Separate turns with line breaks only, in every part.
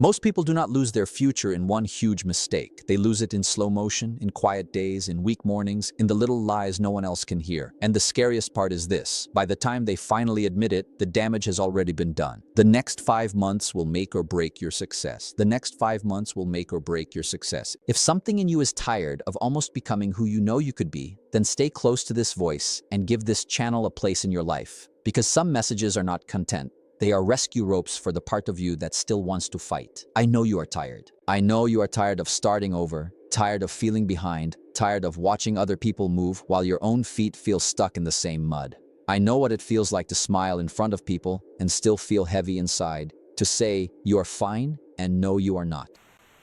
Most people do not lose their future in one huge mistake. They lose it in slow motion, in quiet days, in weak mornings, in the little lies no one else can hear. And the scariest part is this: by the time they finally admit it, the damage has already been done. The next 5 months will make or break your success. The next 5 months will make or break your success. If something in you is tired of almost becoming who you know you could be, then stay close to this voice and give this channel a place in your life. Because some messages are not content. They are rescue ropes for the part of you that still wants to fight. I know you are tired. I know you are tired of starting over, tired of feeling behind, tired of watching other people move while your own feet feel stuck in the same mud. I know what it feels like to smile in front of people and still feel heavy inside, to say you are fine and no you are not.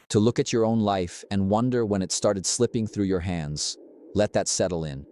To look at your own life and wonder when it started slipping through your hands. Let that settle in.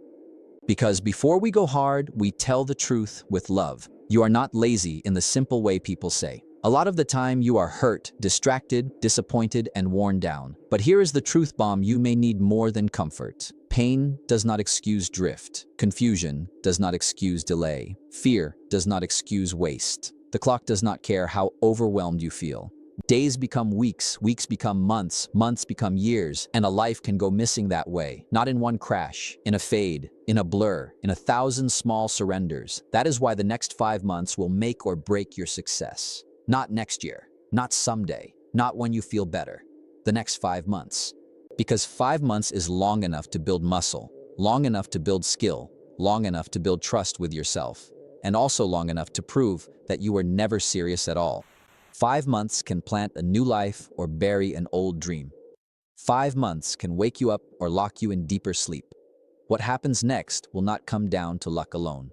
Because before we go hard, we tell the truth with love. You are not lazy in the simple way people say. A lot of the time you are hurt, distracted, disappointed, and worn down. But here is the truth bomb you may need more than comfort. Pain does not excuse drift. Confusion does not excuse delay. Fear does not excuse waste. The clock does not care how overwhelmed you feel. Days become weeks, weeks become months, months become years, and a life can go missing that way. Not in one crash, in a fade, in a blur, in 1,000 small surrenders. That is why the next 5 months will make or break your success. Not next year, not someday, not when you feel better. The next 5 months. Because 5 months is long enough to build muscle, long enough to build skill, long enough to build trust with yourself, and also long enough to prove that you were never serious at all. 5 months can plant a new life or bury an old dream. 5 months can wake you up or lock you in deeper sleep. What happens next will not come down to luck alone.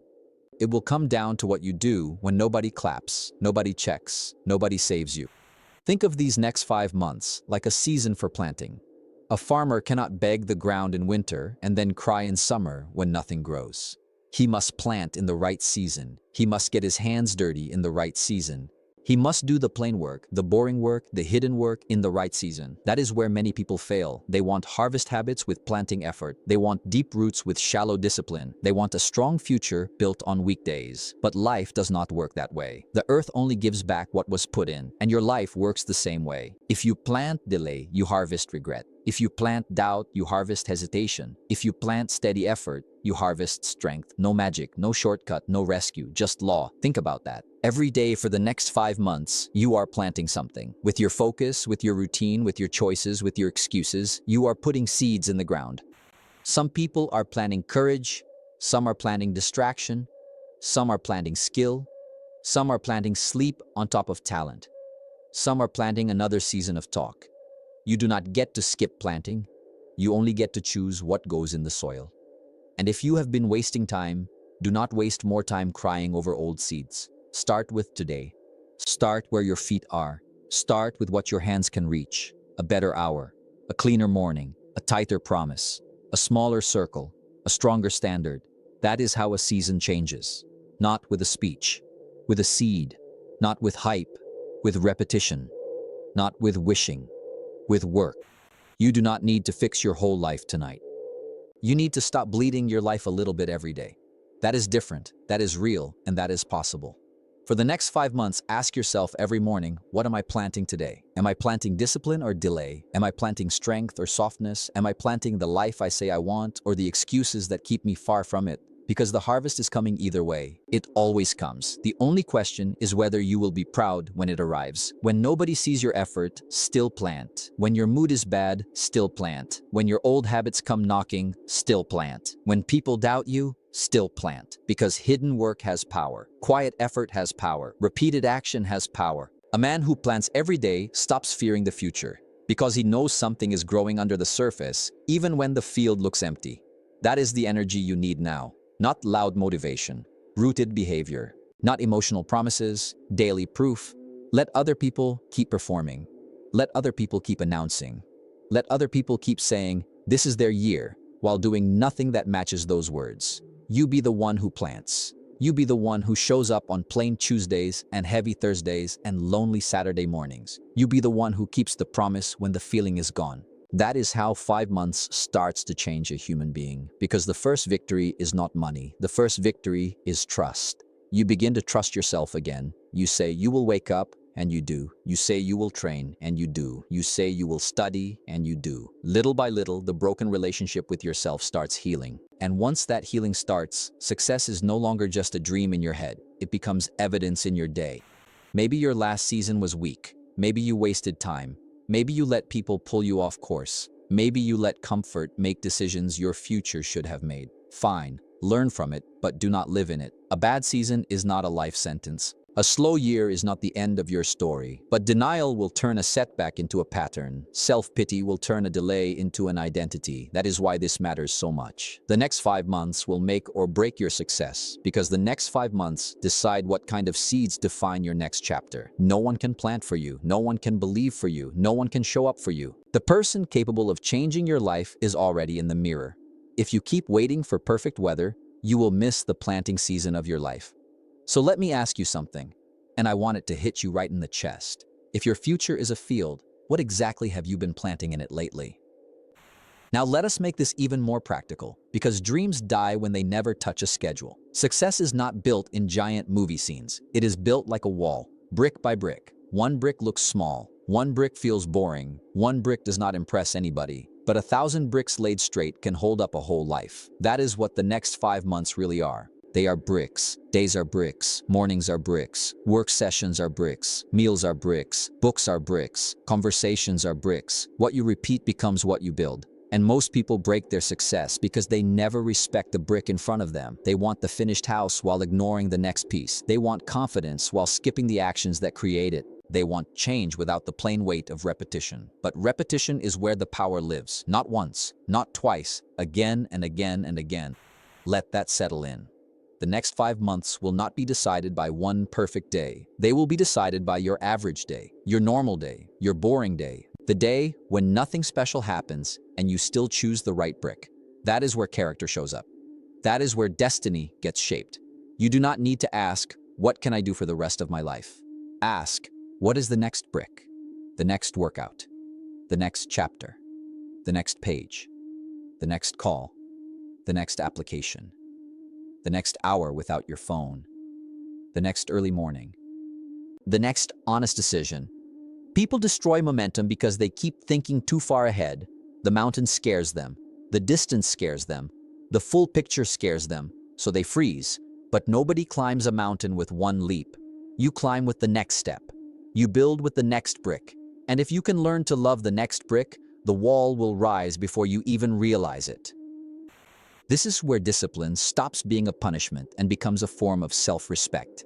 It will come down to what you do when nobody claps, nobody checks, nobody saves you. Think of these next 5 months like a season for planting. A farmer cannot beg the ground in winter and then cry in summer when nothing grows. He must plant in the right season. He must get his hands dirty in the right season. He must do the plain work, the boring work, the hidden work in the right season. That is where many people fail. They want harvest habits with planting effort. They want deep roots with shallow discipline. They want a strong future built on weekdays. But life does not work that way. The earth only gives back what was put in, and your life works the same way. If you plant delay, you harvest regret. If you plant doubt, you harvest hesitation. If you plant steady effort, you harvest strength. No magic, no shortcut, no rescue, just law. Think about that. Every day for the next 5 months, you are planting something. With your focus, with your routine, with your choices, with your excuses, you are putting seeds in the ground. Some people are planting courage, some are planting distraction, some are planting skill, some are planting sleep on top of talent. Some are planting another season of talk. You do not get to skip planting. You only get to choose what goes in the soil. And if you have been wasting time, do not waste more time crying over old seeds. Start with today. Start where your feet are. Start with what your hands can reach. A better hour, a cleaner morning, a tighter promise, a smaller circle, a stronger standard. That is how a season changes. Not with a speech, with a seed. Not with hype, with repetition. Not with wishing, with work. You do not need to fix your whole life tonight. You need to stop bleeding your life a little bit every day. That is different, that is real, and that is possible. For the next 5 months, ask yourself every morning, what am I planting today? Am I planting discipline or delay? Am I planting strength or softness? Am I planting the life I say I want or the excuses that keep me far from it? Because the harvest is coming either way. It always comes. The only question is whether you will be proud when it arrives. When nobody sees your effort, still plant. When your mood is bad, still plant. When your old habits come knocking, still plant. When people doubt you, still plant. Because hidden work has power. Quiet effort has power. Repeated action has power. A man who plants every day stops fearing the future. Because he knows something is growing under the surface, even when the field looks empty. That is the energy you need now. Not loud motivation, rooted behavior, not emotional promises, daily proof. Let other people keep performing. Let other people keep announcing. Let other people keep saying, this is their year, while doing nothing that matches those words. You be the one who plants. You be the one who shows up on plain Tuesdays and heavy Thursdays and lonely Saturday mornings. You be the one who keeps the promise when the feeling is gone. That is how 5 months starts to change a human being. Because the first victory is not money. The first victory is trust. You begin to trust yourself again. You say you will wake up, and you do. You say you will train, and you do. You say you will study, and you do. Little by little, the broken relationship with yourself starts healing. And once that healing starts, success is no longer just a dream in your head. It becomes evidence in your day. Maybe your last season was weak. Maybe you wasted time. Maybe you let people pull you off course. Maybe you let comfort make decisions your future should have made. Fine, learn from it, but do not live in it. A bad season is not a life sentence. A slow year is not the end of your story, but denial will turn a setback into a pattern. Self-pity will turn a delay into an identity. That is why this matters so much. The next 5 months will make or break your success, because the next 5 months decide what kind of seeds define your next chapter. No one can plant for you. No one can believe for you. No one can show up for you. The person capable of changing your life is already in the mirror. If you keep waiting for perfect weather, you will miss the planting season of your life. So let me ask you something, and I want it to hit you right in the chest. If your future is a field, what exactly have you been planting in it lately? Now let us make this even more practical, because dreams die when they never touch a schedule. Success is not built in giant movie scenes. It is built like a wall, brick by brick. One brick looks small. One brick feels boring. One brick does not impress anybody. But 1,000 bricks laid straight can hold up a whole life. That is what the next 5 months really are. They are bricks. Days are bricks. Mornings are bricks. Work sessions are bricks. Meals are bricks. Books are bricks. Conversations are bricks. What you repeat becomes what you build. And most people break their success because they never respect the brick in front of them. They want the finished house while ignoring the next piece. They want confidence while skipping the actions that create it. They want change without the plain weight of repetition. But repetition is where the power lives. Not once, not twice, again and again and again. Let that settle in. The next 5 months will not be decided by one perfect day. They will be decided by your average day, your normal day, your boring day, the day when nothing special happens and you still choose the right brick. That is where character shows up. That is where destiny gets shaped. You do not need to ask, what can I do for the rest of my life? Ask, what is the next brick? The next workout? The next chapter? The next page? The next call? The next application? The next hour without your phone, the next early morning, the next honest decision. People destroy momentum because they keep thinking too far ahead. The mountain scares them, the distance scares them, the full picture scares them, so they freeze. But nobody climbs a mountain with one leap. You climb with the next step. You build with the next brick. And if you can learn to love the next brick, the wall will rise before you even realize it. This is where discipline stops being a punishment and becomes a form of self-respect.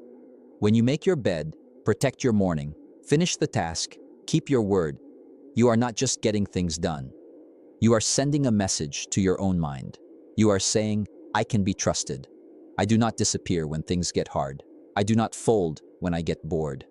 When you make your bed, protect your morning, finish the task, keep your word, you are not just getting things done. You are sending a message to your own mind. You are saying, I can be trusted. I do not disappear when things get hard. I do not fold when I get bored.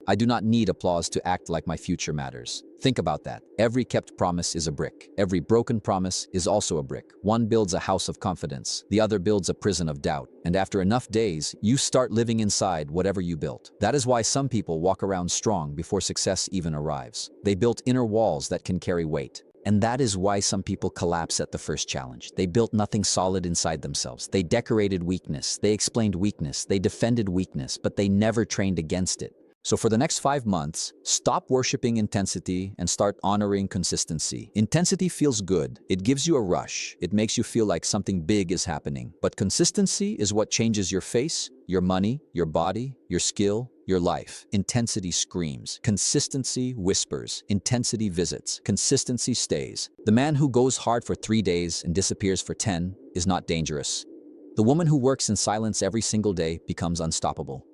I do not need applause to act like my future matters. Think about that. Every kept promise is a brick. Every broken promise is also a brick. One builds a house of confidence. The other builds a prison of doubt. And after enough days, you start living inside whatever you built. That is why some people walk around strong before success even arrives. They built inner walls that can carry weight. And that is why some people collapse at the first challenge. They built nothing solid inside themselves. They decorated weakness. They explained weakness. They defended weakness, but they never trained against it. So for the next 5 months, stop worshiping intensity and start honoring consistency. Intensity feels good. It gives you a rush. It makes you feel like something big is happening. But consistency is what changes your face, your money, your body, your skill, your life. Intensity screams. Consistency whispers. Intensity visits. Consistency stays. The man who goes hard for 3 days and disappears for 10 is not dangerous. The woman who works in silence every single day becomes unstoppable.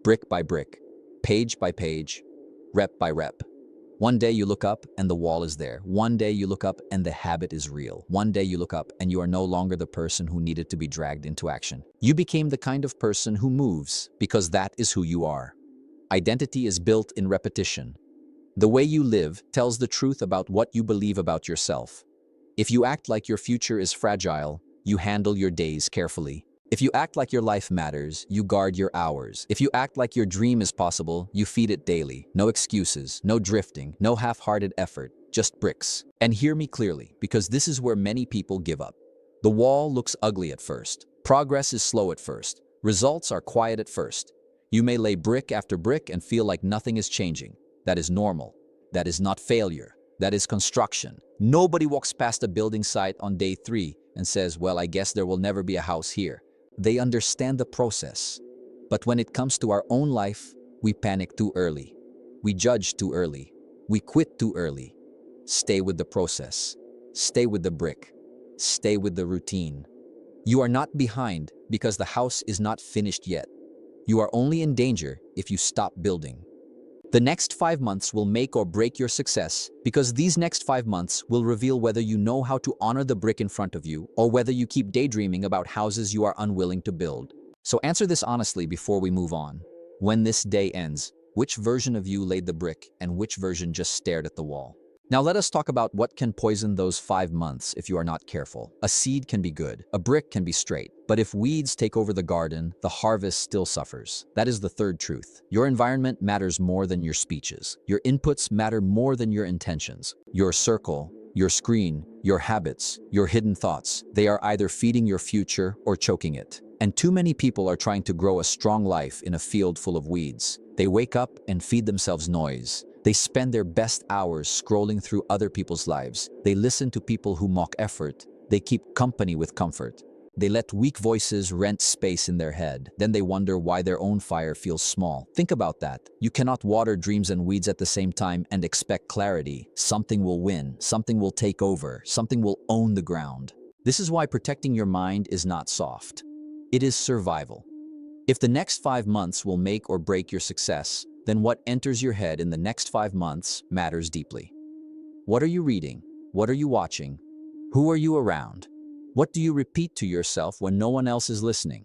Brick by brick. Page by page, rep by rep. One day you look up and the wall is there. One day you look up and the habit is real. One day you look up and you are no longer the person who needed to be dragged into action. You became the kind of person who moves because that is who you are. Identity is built in repetition. The way you live tells the truth about what you believe about yourself. If you act like your future is fragile, you handle your days carefully. If you act like your life matters, you guard your hours. If you act like your dream is possible, you feed it daily. No excuses, no drifting, no half-hearted effort, just bricks. And hear me clearly, because this is where many people give up. The wall looks ugly at first. Progress is slow at first. Results are quiet at first. You may lay brick after brick and feel like nothing is changing. That is normal. That is not failure. That is construction. Nobody walks past a building site on day 3 and says, well, I guess there will never be a house here. They understand the process. But when it comes to our own life, we panic too early. We judge too early. We quit too early. Stay with the process. Stay with the brick. Stay with the routine. You are not behind because the house is not finished yet. You are only in danger if you stop building. The next 5 months will make or break your success because these next 5 months will reveal whether you know how to honor the brick in front of you or whether you keep daydreaming about houses you are unwilling to build. So answer this honestly before we move on. When this day ends, which version of you laid the brick and which version just stared at the wall? Now let us talk about what can poison those 5 months if you are not careful. A seed can be good, a brick can be straight, but if weeds take over the garden, the harvest still suffers. That is the third truth. Your environment matters more than your speeches. Your inputs matter more than your intentions. Your circle, your screen, your habits, your hidden thoughts, they are either feeding your future or choking it. And too many people are trying to grow a strong life in a field full of weeds. They wake up and feed themselves noise. They spend their best hours scrolling through other people's lives. They listen to people who mock effort. They keep company with comfort. They let weak voices rent space in their head. Then they wonder why their own fire feels small. Think about that. You cannot water dreams and weeds at the same time and expect clarity. Something will win. Something will take over. Something will own the ground. This is why protecting your mind is not soft. It is survival. If the next 5 months will make or break your success, then what enters your head in the next 5 months matters deeply. What are you reading? What are you watching? Who are you around? What do you repeat to yourself when no one else is listening?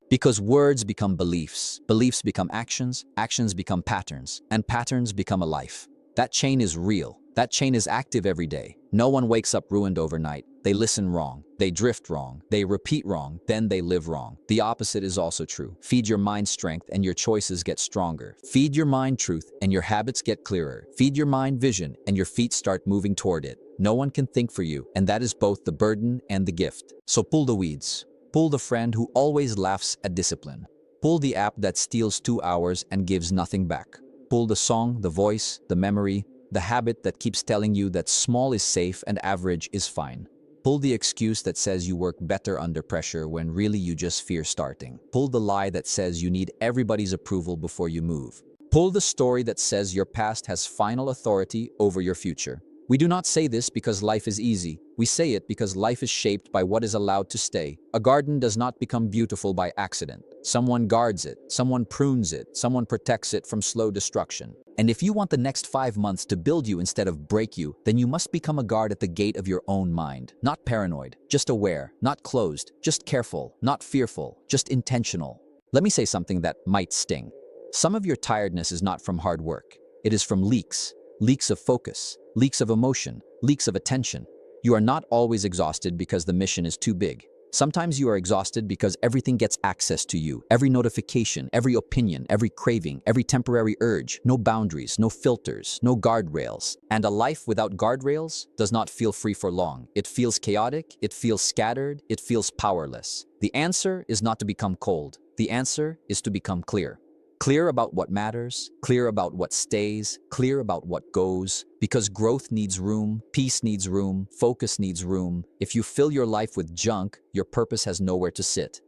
Because words become beliefs, beliefs become actions, actions become patterns, and patterns become a life. That chain is real. That chain is active every day. No one wakes up ruined overnight. They listen wrong. They drift wrong. They repeat wrong. Then they live wrong. The opposite is also true. Feed your mind strength and your choices get stronger. Feed your mind truth and your habits get clearer. Feed your mind vision and your feet start moving toward it. No one can think for you, and that is both the burden and the gift. So pull the weeds. Pull the friend who always laughs at discipline. Pull the app that steals 2 hours and gives nothing back. Pull the song, the voice, the memory, the habit that keeps telling you that small is safe and average is fine. Pull the excuse that says you work better under pressure when really you just fear starting. Pull the lie that says you need everybody's approval before you move. Pull the story that says your past has final authority over your future. We do not say this because life is easy. We say it because life is shaped by what is allowed to stay. A garden does not become beautiful by accident. Someone guards it, someone prunes it, someone protects it from slow destruction. And if you want the next 5 months to build you instead of break you, then you must become a guard at the gate of your own mind. Not paranoid, just aware, not closed, just careful, not fearful, just intentional. Let me say something that might sting. Some of your tiredness is not from hard work. It is from leaks. Leaks of focus, leaks of emotion, leaks of attention. You are not always exhausted because the mission is too big. Sometimes you are exhausted because everything gets access to you. Every notification, every opinion, every craving, every temporary urge. No boundaries, no filters, no guardrails. And a life without guardrails does not feel free for long. It feels chaotic, it feels scattered, it feels powerless. The answer is not to become cold. The answer is to become clear. Clear about what matters, clear about what stays, clear about what goes. Because growth needs room, peace needs room, focus needs room. If you fill your life with junk, your purpose has nowhere to sit.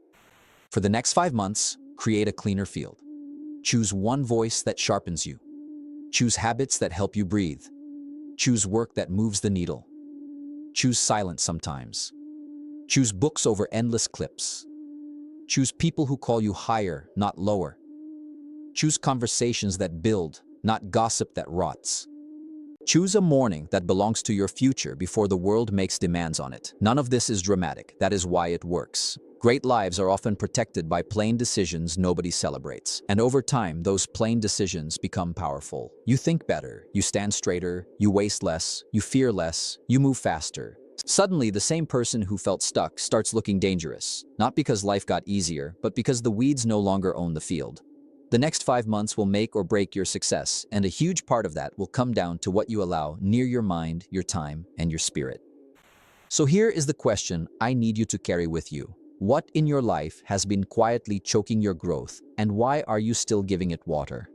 For the next 5 months, create a cleaner field. Choose one voice that sharpens you. Choose habits that help you breathe. Choose work that moves the needle. Choose silence sometimes. Choose books over endless clips. Choose people who call you higher, not lower. Choose conversations that build, not gossip that rots. Choose a morning that belongs to your future before the world makes demands on it. None of this is dramatic. That is why it works. Great lives are often protected by plain decisions nobody celebrates. And over time, those plain decisions become powerful. You think better, you stand straighter, you waste less, you fear less, you move faster. Suddenly, the same person who felt stuck starts looking dangerous. Not because life got easier, but because the weeds no longer own the field. The next 5 months will make or break your success, and a huge part of that will come down to what you allow near your mind, your time, and your spirit. So here is the question I need you to carry with you. What in your life has been quietly choking your growth, and why are you still giving it water?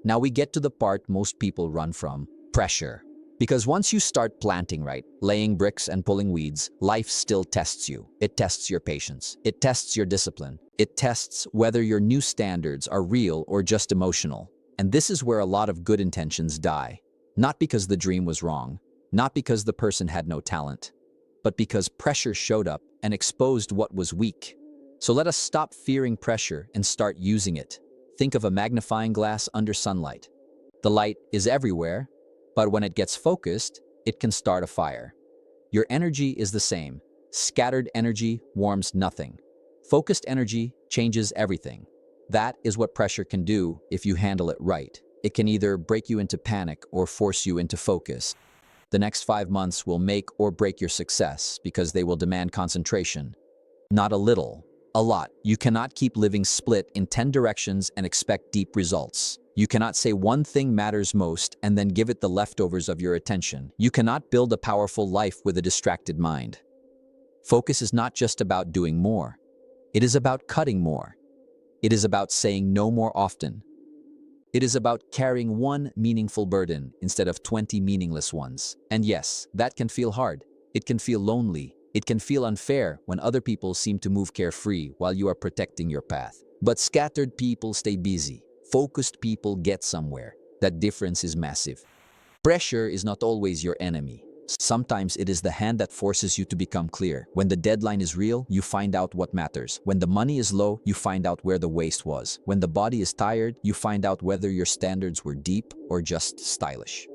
Now we get to the part most people run from: pressure. Because once you start planting right, laying bricks and pulling weeds, life still tests you. It tests your patience. It tests your discipline. It tests whether your new standards are real or just emotional. And this is where a lot of good intentions die. Not because the dream was wrong, not because the person had no talent, but because pressure showed up and exposed what was weak. So let us stop fearing pressure and start using it. Think of a magnifying glass under sunlight. The light is everywhere, but when it gets focused, it can start a fire. Your energy is the same. Scattered energy warms nothing. Focused energy changes everything. That is what pressure can do if you handle it right. It can either break you into panic or force you into focus. The next 5 months will make or break your success because they will demand concentration. Not a little, a lot. You cannot keep living split in 10 directions and expect deep results. You cannot say one thing matters most and then give it the leftovers of your attention. You cannot build a powerful life with a distracted mind. Focus is not just about doing more. It is about cutting more. It is about saying no more often. It is about carrying one meaningful burden instead of 20 meaningless ones. And yes, that can feel hard. It can feel lonely. It can feel unfair when other people seem to move carefree while you are protecting your path. But scattered people stay busy. Focused people get somewhere. That difference is massive. Pressure is not always your enemy. Sometimes it is the hand that forces you to become clear. When the deadline is real, you find out what matters. When the money is low, you find out where the waste was. When the body is tired, you find out whether your standards were deep or just stylish.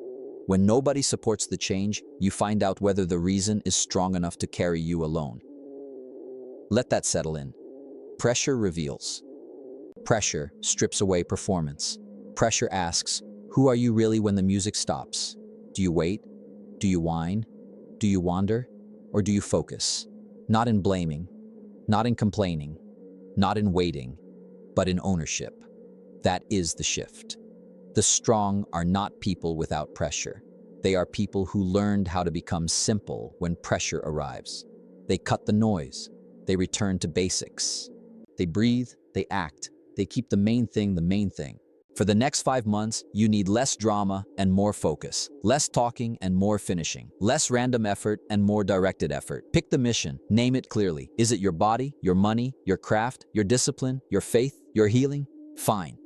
When nobody supports the change, you find out whether the reason is strong enough to carry you alone. Let that settle in. Pressure reveals. Pressure strips away performance. Pressure asks, who are you really when the music stops? Do you wait? Do you whine? Do you wander? Or do you focus? Not in blaming, not in complaining, not in waiting, but in ownership. That is the shift. The strong are not people without pressure. They are people who learned how to become simple when pressure arrives. They cut the noise. They return to basics. They breathe, they act. They keep the main thing the main thing. For the next 5 months, you need less drama and more focus, less talking and more finishing, less random effort and more directed effort. Pick the mission, name it clearly. Is it your body, your money, your craft, your discipline, your faith, your healing? Fine.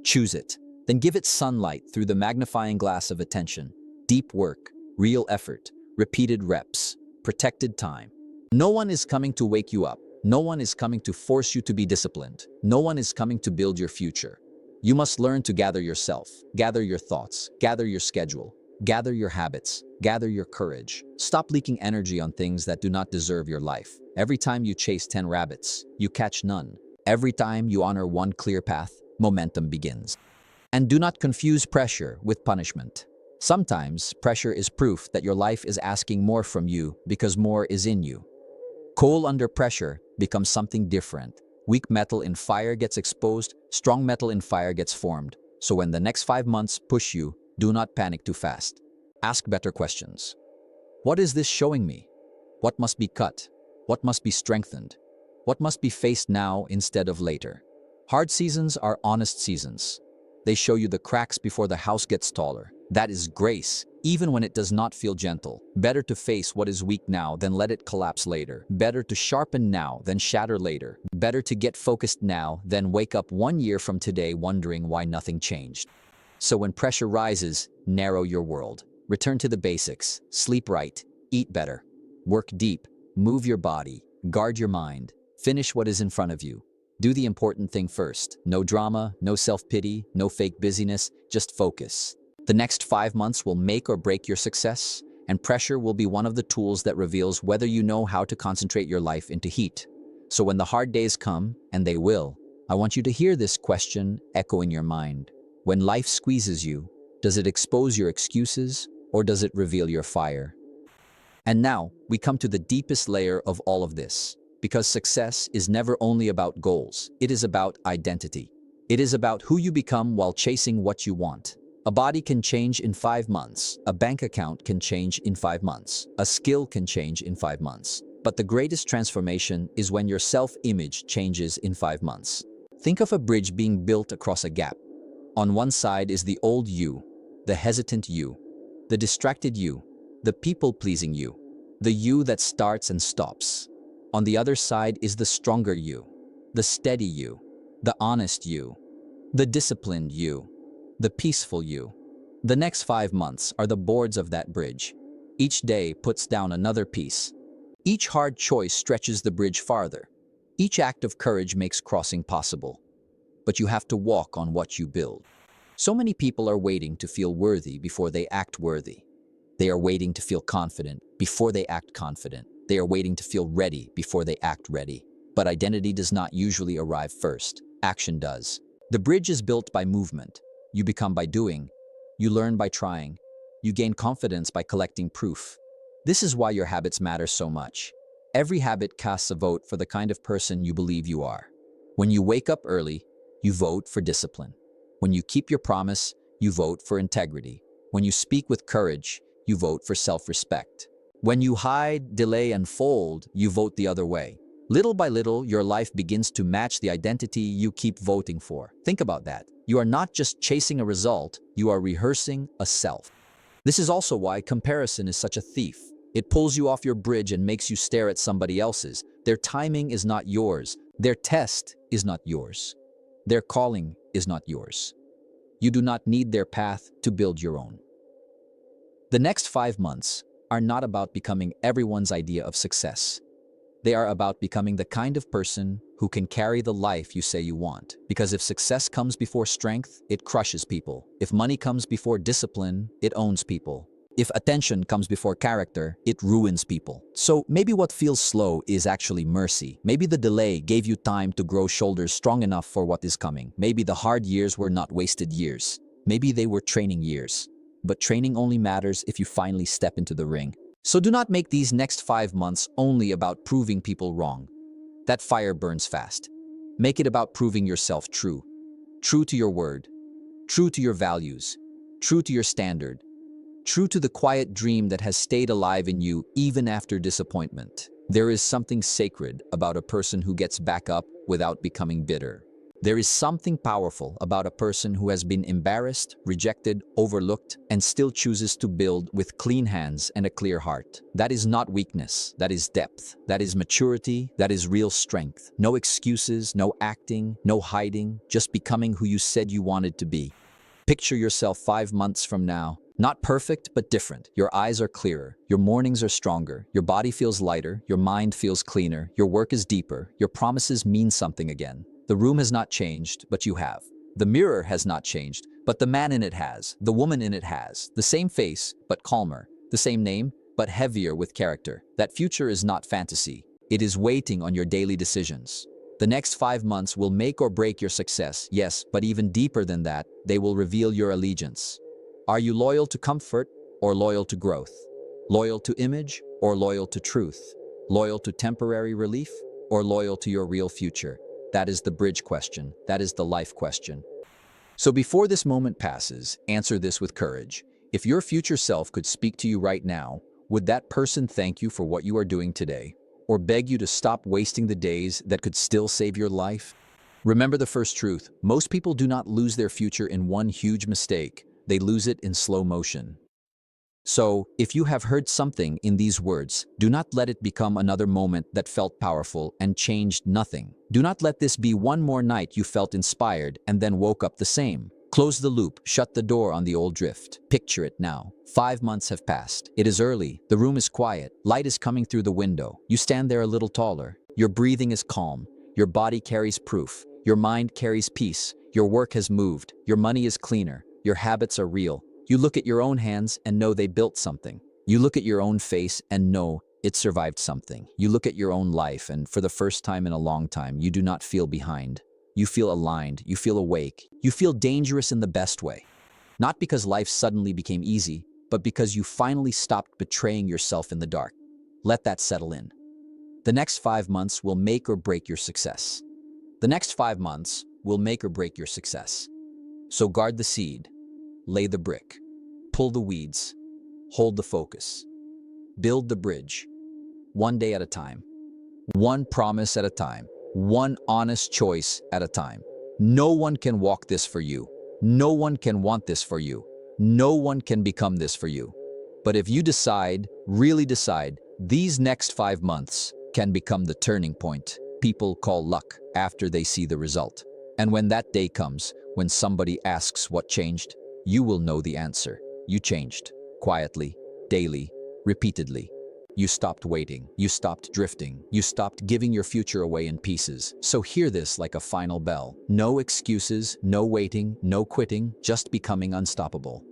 Choose it. Then give it sunlight through the magnifying glass of attention. Deep work, real effort, repeated reps, protected time. No one is coming to wake you up. No one is coming to force you to be disciplined. No one is coming to build your future. You must learn to gather yourself, gather your thoughts, gather your schedule, gather your habits, gather your courage. Stop leaking energy on things that do not deserve your life. Every time you chase 10 rabbits, you catch none. Every time you honor one clear path, momentum begins. And do not confuse pressure with punishment. Sometimes pressure is proof that your life is asking more from you because more is in you. Coal under pressure becomes something different. Weak metal in fire gets exposed, strong metal in fire gets formed. So when the next 5 months push you, do not panic too fast. Ask better questions. What is this showing me? What must be cut? What must be strengthened? What must be faced now instead of later? Hard seasons are honest seasons. They show you the cracks before the house gets taller. That is grace, even when it does not feel gentle. Better to face what is weak now than let it collapse later. Better to sharpen now than shatter later. Better to get focused now than wake up 1 year from today wondering why nothing changed. So when pressure rises, narrow your world. Return to the basics. Sleep right. Eat better. Work deep. Move your body. Guard your mind. Finish what is in front of you. Do the important thing first. No drama, no self-pity, no fake busyness, just focus. The next 5 months will make or break your success, and pressure will be one of the tools that reveals whether you know how to concentrate your life into heat. So when the hard days come, and they will, I want you to hear this question echo in your mind. When life squeezes you, does it expose your excuses, or does it reveal your fire? And now, we come to the deepest layer of all of this. Because success is never only about goals, it is about identity. It is about who you become while chasing what you want. A body can change in 5 months. A bank account can change in 5 months. A skill can change in 5 months. But the greatest transformation is when your self-image changes in 5 months. Think of a bridge being built across a gap. On one side is the old you, the hesitant you, the distracted you, the people-pleasing you, the you that starts and stops. On the other side is the stronger you, the steady you, the honest you, the disciplined you, the peaceful you. The next 5 months are the boards of that bridge. Each day puts down another piece. Each hard choice stretches the bridge farther. Each act of courage makes crossing possible. But you have to walk on what you build. So many people are waiting to feel worthy before they act worthy. They are waiting to feel confident before they act confident. They are waiting to feel ready before they act ready. But identity does not usually arrive first. Action does. The bridge is built by movement. You become by doing. You learn by trying. You gain confidence by collecting proof. This is why your habits matter so much. Every habit casts a vote for the kind of person you believe you are. When you wake up early, you vote for discipline. When you keep your promise, you vote for integrity. When you speak with courage, you vote for self-respect. When you hide, delay, and fold, you vote the other way. Little by little, your life begins to match the identity you keep voting for. Think about that. You are not just chasing a result, you are rehearsing a self. This is also why comparison is such a thief. It pulls you off your bridge and makes you stare at somebody else's. Their timing is not yours. Their test is not yours. Their calling is not yours. You do not need their path to build your own. The next 5 months are not about becoming everyone's idea of success. They are about becoming the kind of person who can carry the life you say you want. Because if success comes before strength, it crushes people. If money comes before discipline, it owns people. If attention comes before character, it ruins people. So maybe what feels slow is actually mercy. Maybe the delay gave you time to grow shoulders strong enough for what is coming. Maybe the hard years were not wasted years. Maybe they were training years. But training only matters if you finally step into the ring. So do not make these next 5 months only about proving people wrong. That fire burns fast. Make it about proving yourself true. True to your word. True to your values. True to your standard. True to the quiet dream that has stayed alive in you even after disappointment. There is something sacred about a person who gets back up without becoming bitter. There is something powerful about a person who has been embarrassed, rejected, overlooked, and still chooses to build with clean hands and a clear heart. That is not weakness, that is depth, that is maturity, that is real strength. No excuses, no acting, no hiding, just becoming who you said you wanted to be. Picture yourself 5 months from now. Not perfect, but different. Your eyes are clearer. Your mornings are stronger. Your body feels lighter. Your mind feels cleaner. Your work is deeper. Your promises mean something again. The room has not changed, but you have. The mirror has not changed, but the man in it has. The woman in it has. The same face, but calmer. The same name, but heavier with character. That future is not fantasy. It is waiting on your daily decisions. The next 5 months will make or break your success, yes, but even deeper than that, they will reveal your allegiance. Are you loyal to comfort or loyal to growth? Loyal to image or loyal to truth? Loyal to temporary relief or loyal to your real future? That is the bridge question. That is the life question. So before this moment passes, answer this with courage. If your future self could speak to you right now, would that person thank you for what you are doing today? Or beg you to stop wasting the days that could still save your life? Remember the first truth. Most people do not lose their future in one huge mistake. They lose it in slow motion. So, if you have heard something in these words, do not let it become another moment that felt powerful and changed nothing. Do not let this be one more night you felt inspired and then woke up the same. Close the loop, shut the door on the old drift. Picture it now. 5 months have passed. It is early, the room is quiet, light is coming through the window. You stand there a little taller. Your breathing is calm. Your body carries proof. Your mind carries peace. Your work has moved. Your money is cleaner. Your habits are real. You look at your own hands and know they built something. You look at your own face and know it survived something. You look at your own life and for the first time in a long time, you do not feel behind. You feel aligned. You feel awake. You feel dangerous in the best way. Not because life suddenly became easy, but because you finally stopped betraying yourself in the dark. Let that settle in. The next 5 months will make or break your success. The next 5 months will make or break your success. So guard the seed. Lay the brick, pull the weeds, hold the focus, build the bridge, one day at a time, one promise at a time, one honest choice at a time. No one can walk this for you. No one can want this for you. No one can become this for you. But if you decide, really decide, these next 5 months can become the turning point people call luck after they see the result. And when that day comes, when somebody asks what changed, you will know the answer. You changed. Quietly, daily, repeatedly. You stopped waiting. You stopped drifting. You stopped giving your future away in pieces. So hear this like a final bell. No excuses, no waiting, no quitting, just becoming unstoppable.